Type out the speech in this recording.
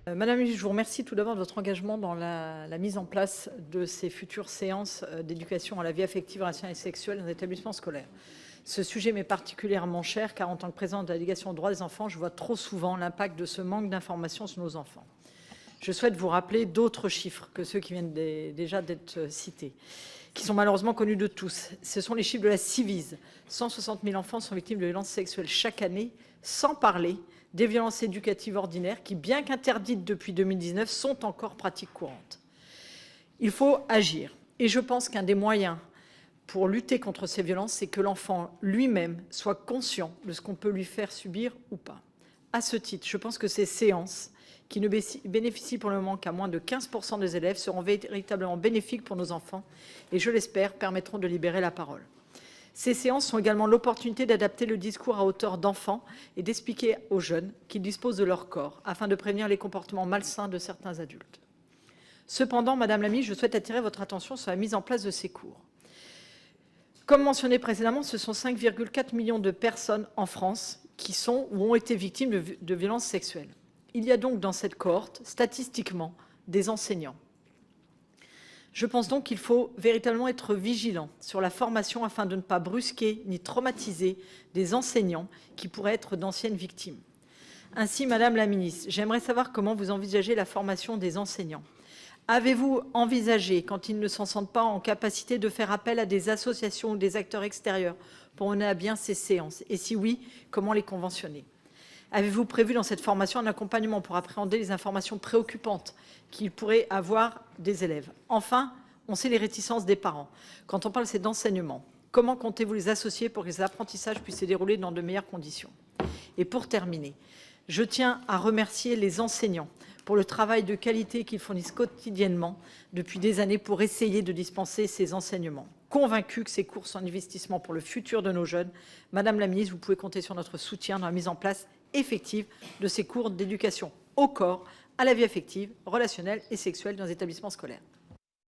Madame la ministre, je vous remercie tout d'abord de votre engagement dans la mise en place de ces futures séances d'éducation à la vie affective, rationnelle et sexuelle dans les établissements scolaires. Ce sujet m'est particulièrement cher car en tant que présidente de la délégation aux droits des enfants, je vois trop souvent l'impact de ce manque d'information sur nos enfants. Je souhaite vous rappeler d'autres chiffres que ceux qui viennent déjà d'être cités, qui sont malheureusement connus de tous. Ce sont les chiffres de la Civise. 160 000 enfants sont victimes de violences sexuelles chaque année, sans parler des violences éducatives ordinaires qui, bien qu'interdites depuis 2019, sont encore pratiques courantes. Il faut agir. Et je pense qu'un des moyens pour lutter contre ces violences, c'est que l'enfant lui-même soit conscient de ce qu'on peut lui faire subir ou pas. À ce titre, je pense que ces séances, qui ne bénéficient pour le moment qu'à moins de 15% des élèves, seront véritablement bénéfiques pour nos enfants et, je l'espère, permettront de libérer la parole. Ces séances sont également l'opportunité d'adapter le discours à hauteur d'enfants et d'expliquer aux jeunes qu'ils disposent de leur corps afin de prévenir les comportements malsains de certains adultes. Cependant, Madame la ministre, je souhaite attirer votre attention sur la mise en place de ces cours. Comme mentionné précédemment, ce sont 5,4 millions de personnes en France qui sont ou ont été victimes de violences sexuelles. Il y a donc dans cette cohorte, statistiquement, des enseignants. Je pense donc qu'il faut véritablement être vigilant sur la formation afin de ne pas brusquer ni traumatiser des enseignants qui pourraient être d'anciennes victimes. Ainsi, Madame la ministre, j'aimerais savoir comment vous envisagez la formation des enseignants. Avez-vous envisagé, quand ils ne s'en sentent pas en capacité, de faire appel à des associations ou des acteurs extérieurs pour mener à bien ces séances? Et si oui, comment les conventionner? Avez-vous prévu dans cette formation un accompagnement pour appréhender les informations préoccupantes qu'ils pourraient avoir des élèves? Enfin, on sait les réticences des parents. Quand on parle d'enseignement, comment comptez-vous les associer pour que les apprentissages puissent se dérouler dans de meilleures conditions? Et pour terminer, je tiens à remercier les enseignants pour le travail de qualité qu'ils fournissent quotidiennement depuis des années pour essayer de dispenser ces enseignements. Convaincus que ces cours sont un investissement pour le futur de nos jeunes, Madame la ministre, vous pouvez compter sur notre soutien dans la mise en place effective de ces cours d'éducation au corps, à la vie affective, relationnelle et sexuelle dans les établissements scolaires.